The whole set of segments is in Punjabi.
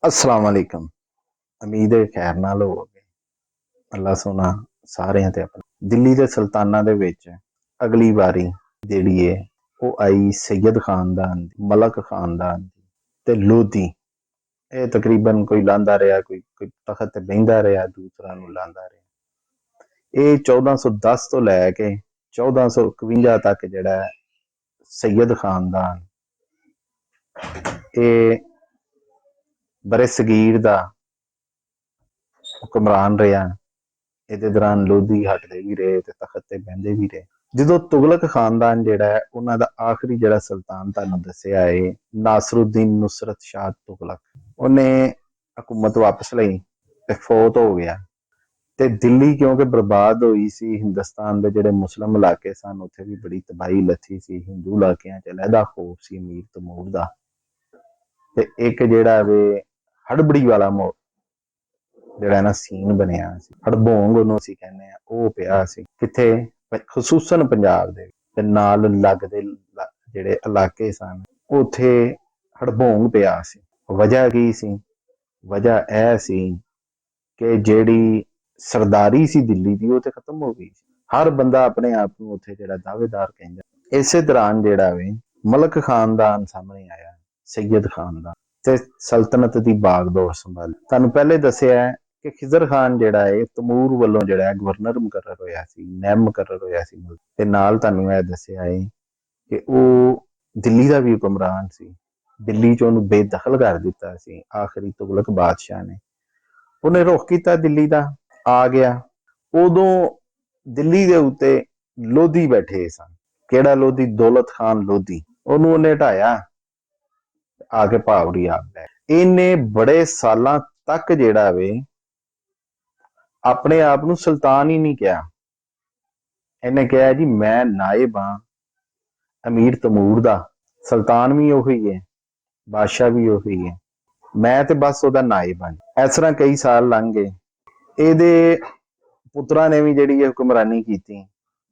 अस्सलाम वालेकुम। उम्मीद है खैर नाल होवोगे। अल्लाह सोना सारिਆਂ ਤੇ ਆਪਣਾ ਦਿੱਲੀ ਦੇ ਸੁਲਤਾਨਾਂ ਦੇ ਵਿੱਚ ਅਗਲੀ ਵਾਰੀ ਜਿਹੜੀ ਹੈ ਉਹ ਆਈ ਸੈयद ਖਾਨਦਾਨ ਦੀ, ਮਲਕ ਖਾਨਦਾਨ ਦੀ ਤੇ ਲੋਧੀ। ਇਹ ਤਕਰੀਬਨ ਕੋਈ ਲਾਂਦਾ ਰਿਹਾ, ਕੋਈ ਤਖਤ ਤੇ ਬਹਿੰਦਾ ਰਿਹਾ, ਦੂਸਰਾ ਨੂੰ ਲਾਂਦਾ ਰਿਹਾ। ਇਹ 1410 ਤੋਂ ਲੈ ਕੇ 1451 ਤੱਕ ਜਿਹੜਾ ਸੈयद ਖਾਨਦਾਨ ਇਹ ਬਰੇ ਸਗੀਰ ਦਾ ਹੁਕਮਰਾਨ ਰਿਹਾ। ਇਹਦੇ ਦੌਰਾਨ ਲੋਧੀ ਹਟਦੇ ਵੀ ਰਹੇ ਤੇ ਤਖਤ ਤੇ ਬਹਿੰਦੇ ਵੀ ਰਹੇ। ਜਦੋਂ ਤੁਗਲਕ ਖਾਨਦਾਨ ਜਿਹੜਾ ਹੈ ਉਹਨਾਂ ਦਾ ਆਖਰੀ ਜਿਹੜਾ ਸੁਲਤਾਨ ਤੁਹਾਨੂੰ ਦੱਸਿਆ ਹੈ ਨਾਸਰੁद्दीन ਨੁਸਰਤ ਸ਼ਾਹ ਤੁਗਲਕ, ਉਹਨੇ ਹਕੂਮਤ ਵਾਪਸ ਲਈ ਤੇ ਫੌਤ ਹੋ ਗਿਆ। ਤੇ ਦਿੱਲੀ ਕਿਉਂਕਿ ਬਰਬਾਦ ਹੋਈ ਸੀ, ਹਿੰਦੁਸਤਾਨ ਦੇ ਜਿਹੜੇ ਮੁਸਲਿਮ ਇਲਾਕੇ ਸਨ ਉੱਥੇ ਵੀ ਬੜੀ ਤਬਾਹੀ ਲੱਥੀ ਸੀ, ਹਿੰਦੂ ਇਲਾਕਿਆਂ 'ਚ ਅਲੱਗਾ ਖੌਫ ਸੀ ਮੀਰ ਤੈਮੂਰ ਦਾ। ਤੇ ਇੱਕ ਜਿਹੜਾ ਵੇ ਹੜਬੜੀ ਵਾਲਾ ਜਿਹੜਾ ਨਾ ਸੀਨ ਬਣਿਆ ਸੀ, ਹੜਬੋਂਗ ਉਹਨੂੰ ਅਸੀਂ ਕਹਿੰਦੇ ਆ, ਉਹ ਪਿਆ ਸੀ ਕਿੱਥੇ, ਖਸੂਸਨ ਪੰਜਾਬ ਦੇ ਤੇ ਨਾਲ ਲੱਗਦੇ ਜਿਹੜੇ ਇਲਾਕੇ ਸਨ ਉੱਥੇ ਹੜਬੋਂਗ ਪਿਆ ਸੀ। ਵਜ੍ਹਾ ਕੀ ਸੀ? ਵਜ੍ਹਾ ਇਹ ਸੀ ਕਿ ਜਿਹੜੀ ਸਰਦਾਰੀ ਸੀ ਦਿੱਲੀ ਦੀ ਉਹ ਤੇ ਖਤਮ ਹੋ ਗਈ ਸੀ। ਹਰ ਬੰਦਾ ਆਪਣੇ ਆਪ ਨੂੰ ਉੱਥੇ ਜਿਹੜਾ ਦਾਅਵੇਦਾਰ ਕਹਿੰਦਾ। ਇਸੇ ਦੌਰਾਨ ਜਿਹੜਾ ਵੇ ਮਲਕ ਖਾਨਦਾਨ ਸਾਹਮਣੇ ਆਇਆ, ਸੈयद ਖਾਨਦਾਨ, ਤੇ ਸਲਤਨਤ ਦੀ ਬਾਗਡੋਰ ਸੰਭਾਲੀ। ਤੁਹਾਨੂੰ ਪਹਿਲੇ ਦੱਸਿਆ ਕਿ ਖਿਜ਼ਰ ਖਾਨ ਜਿਹੜਾ ਹੈ ਤੈਮੂਰ ਵੱਲੋਂ ਜਿਹੜਾ ਗਵਰਨਰ ਮੁਕਰਰ ਹੋਇਆ ਸੀ, ਨੈਬ ਮੁਕਰਰ ਹੋਇਆ ਸੀ। ਤੇ ਨਾਲ ਤੁਹਾਨੂੰ ਇਹ ਦੱਸਿਆ ਹੈ ਕਿ ਉਹ ਦਿੱਲੀ ਦਾ ਵੀ ਹੁਕਮਰਾਨ ਸੀ। ਦਿੱਲੀ 'ਚ ਉਹਨੂੰ ਬੇਦਖਲ ਕਰ ਦਿੱਤਾ ਸੀ ਆਖਰੀ ਤੁਗਲਕ ਬਾਦਸ਼ਾਹ ਨੇ। ਉਹਨੇ ਰੁਖ ਕੀਤਾ ਦਿੱਲੀ ਦਾ, ਆ ਗਿਆ। ਉਦੋਂ ਦਿੱਲੀ ਦੇ ਉੱਤੇ ਲੋਧੀ ਬੈਠੇ ਸਨ। ਕਿਹੜਾ ਲੋਧੀ? ਦੌਲਤ ਖਾਨ ਲੋਧੀ। ਉਹਨੂੰ ਉਹਨੇ ਹਟਾਇਆ, ਆ ਕੇ ਭਾਵੜੀ ਆ ਗਏ। ਇਹਨੇ ਬੜੇ ਸਾਲਾਂ ਤੱਕ ਜਿਹੜਾ ਵੇ ਆਪਣੇ ਆਪ ਨੂੰ ਸੁਲਤਾਨ ਹੀ ਨਹੀਂ ਕਿਹਾ। ਇਹਨੇ ਕਿਹਾ ਜੀ ਮੈਂ ਨਾਇਬ ਹਾਂ ਅਮੀਰ ਤੈਮੂਰ ਦਾ, ਸੁਲਤਾਨ ਵੀ ਉਹੀ ਹੈ, ਬਾਦਸ਼ਾਹ ਵੀ ਉਹੀ ਹੈ, ਮੈਂ ਤੇ ਬਸ ਉਹਦਾ ਨਾਇਬ ਹਾਂ। ਇਸ ਤਰ੍ਹਾਂ ਕਈ ਸਾਲ ਲੰਘ ਗਏ। ਇਹਦੇ ਪੁੱਤਰਾਂ ਨੇ ਵੀ ਜਿਹੜੀ ਹੁਕਮਰਾਨੀ ਕੀਤੀ।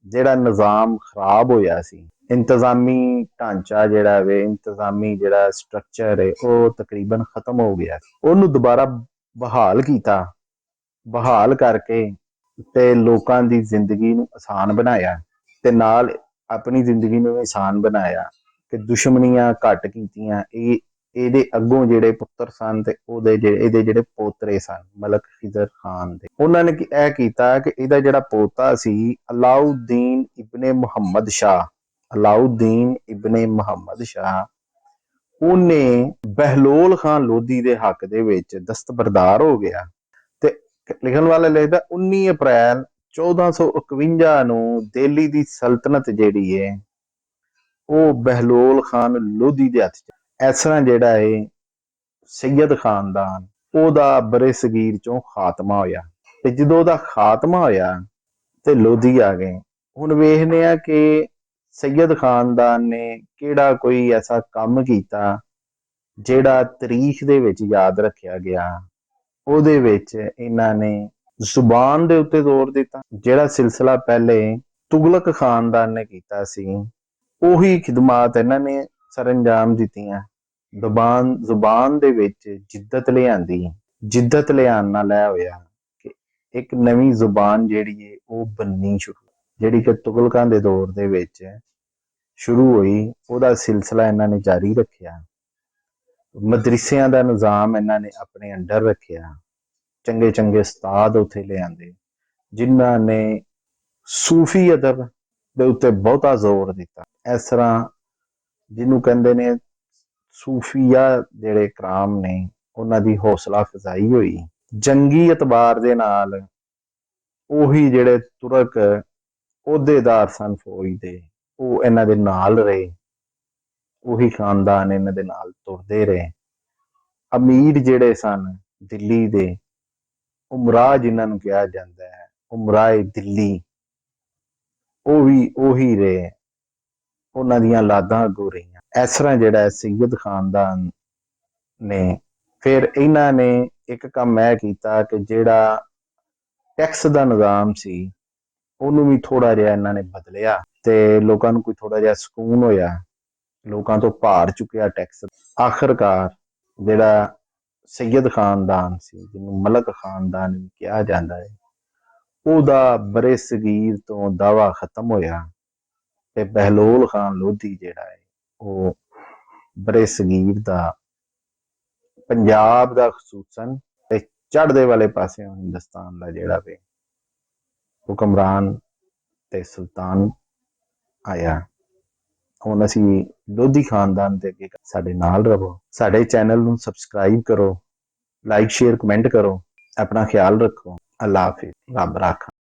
ਜਿਹੜਾ ਨਿਜ਼ਾਮ ਖਰਾਬ ਹੋਇਆ ਸੀ, ਇੰਤਜ਼ਾਮੀ ਢਾਂਚਾ ਜਿਹੜਾ ਵੇ, ਇੰਤਜ਼ਾਮੀ ਜਿਹੜਾ ਸਟਰਕਚਰ ਹੈ ਉਹ ਤਕਰੀਬਨ ਖਤਮ ਹੋ ਗਿਆ। ਉਹਨੂੰ ਦੁਬਾਰਾ ਬਹਾਲ ਕੀਤਾ, ਬਹਾਲ ਕਰਕੇ ਤੇ ਲੋਕਾਂ ਦੀ ਜ਼ਿੰਦਗੀ ਨੂੰ ਆਸਾਨ ਬਣਾਇਆ ਤੇ ਨਾਲ ਆਪਣੀ ਜ਼ਿੰਦਗੀ ਨੂੰ ਆਸਾਨ ਬਣਾਇਆ ਕਿ ਦੁਸ਼ਮਣੀਆਂ ਘੱਟ ਕੀਤੀਆਂ। ਇਹਦੇ ਅੱਗੋਂ ਜਿਹੜੇ ਪੁੱਤਰ ਸਨ ਤੇ ਇਹਦੇ ਜਿਹੜੇ ਪੋਤਰੇ ਸਨ ਮਲਕ ਖਿਜ਼ਰ ਖਾਨ ਦੇ, ਉਹਨਾਂ ਨੇ ਇਹ ਕੀਤਾ ਕਿ ਇਹਦਾ ਜਿਹੜਾ ਪੋਤਾ ਸੀ ਅਲਾਉਦੀਨ ਇਬਨੇ ਮੁਹੰਮਦ ਸ਼ਾਹ, ਅਲਾਉਦੀਨ ਇਬਨੇ ਮੁਹੰਮਦ ਸ਼ਾਹ, ਉਹਨੇ ਬਹਿਲੋਲ ਖਾਨ ਲੋਧੀ ਦੇ ਹੱਕ ਦੇ ਵਿੱਚ ਦਸਤਬਰਦਾਰ ਹੋ ਗਿਆ। ਤੇ ਲਿਖਣ ਵਾਲਾ ਲਿਖਦਾ 19 ਅਪ੍ਰੈਲ 1451 ਨੂੰ ਦਿੱਲੀ ਦੀ ਸਲਤਨਤ ਜਿਹੜੀ ਹੈ ਉਹ ਬਹਿਲੋਲ ਖਾਨ ਲੋਧੀ ਦੇ ਹੱਥ 'ਚ। ਇਸ ਤਰ੍ਹਾਂ ਜਿਹੜਾ ਹੈ ਸੈयद ਖਾਨਦਾਨ ਉਹਦਾ ਬਰੇ ਸਗੀਰ ਚੋਂ ਖਾਤਮਾ ਹੋਇਆ। ਤੇ ਜਦੋਂ ਉਹਦਾ ਖਾਤਮਾ ਹੋਇਆ ਤੇ ਲੋਧੀ ਆ ਗਏ। ਹੁਣ ਵੇਖਦੇ ਆ ਕਿ ਸੈयद ਖਾਨਦਾਨ ਨੇ ਕਿਹੜਾ ਕੋਈ ਐਸਾ ਕੰਮ ਕੀਤਾ ਜਿਹੜਾ ਤਾਰੀਖ ਦੇ ਵਿੱਚ ਯਾਦ ਰੱਖਿਆ ਗਿਆ। ਉਹਦੇ ਵਿੱਚ ਇਹਨਾਂ ਨੇ ਜ਼ੁਬਾਨ ਦੇ ਉੱਤੇ ਜ਼ੋਰ ਦਿੱਤਾ। ਜਿਹੜਾ ਸਿਲਸਿਲਾ ਪਹਿਲੇ ਤੁਗਲਕ ਖਾਨਦਾਨ ਨੇ ਕੀਤਾ ਸੀ ਉਹੀ ਖਿਦਮਾਤ ਇਹਨਾਂ ਨੇ ਸਰਅੰਜਾਮ ਦਿੱਤੀਆਂ। ਜ਼ੁਬਾਨ ਦੇ ਵਿੱਚ ਜਿੱਦਤ ਲਿਆਂਦੀ। ਜਿੱਦਤ ਲਿਆਉਣ ਨਾਲ ਇਹ ਹੋਇਆ ਕਿ ਇੱਕ ਨਵੀਂ ਜ਼ੁਬਾਨ ਜਿਹੜੀ ਹੈ ਉਹ ਬੰਨੀ ਸ਼ੁਰੂ, ਜਿਹੜੀ ਕਿ ਤੁਗਲਕਾਂ ਦੇ ਦੌਰ ਦੇ ਵਿੱਚ ਸ਼ੁਰੂ ਹੋਈ। ਉਹਦਾ ਸਿਲਸਿਲਾ ਇਹਨਾਂ ਨੇ ਜਾਰੀ ਰੱਖਿਆ। ਮਦਰਸਿਆਂ ਦਾ ਨਿਜ਼ਾਮ ਇਹਨਾਂ ਨੇ ਆਪਣੇ ਅੰਡਰ ਰੱਖਿਆ। ਚੰਗੇ ਚੰਗੇ ਉਸਤਾਦ ਉੱਥੇ ਲਿਆਂਦੇ ਜਿਨ੍ਹਾਂ ਨੇ ਸੂਫੀ ਅਦਬ ਦੇ ਉੱਤੇ ਬਹੁਤਾ ਜ਼ੋਰ ਦਿੱਤਾ। ਇਸ ਤਰ੍ਹਾਂ ਜਿਹਨੂੰ ਕਹਿੰਦੇ ਨੇ ਸੂਫੀਆ ਜਿਹੜੇ ਕਰਾਮ ਨੇ ਉਹਨਾਂ ਦੀ ਹੌਸਲਾ ਅਫਜ਼ਾਈ ਹੋਈ। ਜੰਗੀ ਇਤਬਾਰ ਦੇ ਨਾਲ ਉਹੀ ਜਿਹੜੇ ਤੁਰਕ ਅਹੁਦੇਦਾਰ ਸਨ ਫੌਜ ਦੇ, ਉਹ ਇਹਨਾਂ ਦੇ ਨਾਲ ਰਹੇ। ਉਹੀ ਖਾਨਦਾਨ ਇਹਨਾਂ ਦੇ ਨਾਲ ਤੁਰਦੇ ਰਹੇ। ਅਮੀਰ ਜਿਹੜੇ ਸਨ ਦਿੱਲੀ ਦੇ, ਉਮਰਾਹ ਜਿਨ੍ਹਾਂ ਨੂੰ ਕਿਹਾ ਜਾਂਦਾ ਹੈ, ਉਮਰਾਏ ਦਿੱਲੀ, ਉਹ ਵੀ ਉਹੀ ਰਹੇ। ਉਹਨਾਂ ਦੀਆਂ ਲਾਦਾਂ ਅੱਗੋਂ ਰਹੀਆਂ। ਇਸ ਤਰ੍ਹਾਂ ਜਿਹੜਾ ਸੈयद ਖਾਨਦਾਨ ਨੇ ਫਿਰ ਇਹਨਾਂ ਨੇ ਇੱਕ ਕੰਮ ਇਹ ਕੀਤਾ ਕਿ ਜਿਹੜਾ ਟੈਕਸ ਦਾ ਨਿਜ਼ਾਮ ਸੀ ਉਹਨੂੰ ਵੀ ਥੋੜਾ ਜਿਹਾ ਇਹਨਾਂ ਨੇ ਬਦਲਿਆ ਤੇ ਲੋਕਾਂ ਨੂੰ ਕੋਈ ਥੋੜਾ ਜਿਹਾ ਸਕੂਨ ਹੋਇਆ। ਲੋਕਾਂ ਤੋਂ ਭਾਰ ਚੁੱਕਿਆ ਟੈਕਸ। ਆਖਰਕਾਰ ਜਿਹੜਾ ਸੈਯਦ ਖਾਨਦਾਨ ਸੀ, ਜਿਹਨੂੰ ਮਲਕ ਖਾਨਦਾਨ ਵੀ ਕਿਹਾ ਜਾਂਦਾ ਹੈ, ਉਹਦਾ ਬਰੇ ਸਗੀਰ ਤੋਂ ਦਾਵਾ ਖਤਮ ਹੋਇਆ ਤੇ ਬਹਿਲੋਲ ਖਾਨ ਲੋਧੀ ਜਿਹੜਾ ਹੈ ਉਹ ਬਰੇ ਸਗੀਰ ਦਾ ਪੰਜਾਬ ਦਾ ਖਸੂਸਨ ਤੇ ਚੜ੍ਹਦੇ ਵਾਲੇ ਪਾਸਿਓਂ ਹਿੰਦੁਸਤਾਨ ਦਾ ਜਿਹੜਾ ਵੇ ਹੁਕਮਰਾਨ ਤੇ ਸੁਲਤਾਨ ਆਇਆ। ਹੁਣ ਅਸੀਂ ਲੋਧੀ ਖਾਨਦਾਨ ਦੇ ਅੱਗੇ ਸਾਡੇ ਨਾਲ ਰਹੋ, ਸਾਡੇ ਚੈਨਲ ਨੂੰ ਸਬਸਕ੍ਰਾਈਬ ਕਰੋ, ਲਾਈਕ ਸ਼ੇਅਰ ਕਮੈਂਟ ਕਰੋ, ਆਪਣਾ ਖਿਆਲ ਰੱਖੋ। ਅੱਲਾ ਹਾਫਿਜ਼, ਰੱਬ ਰਾਖਾ।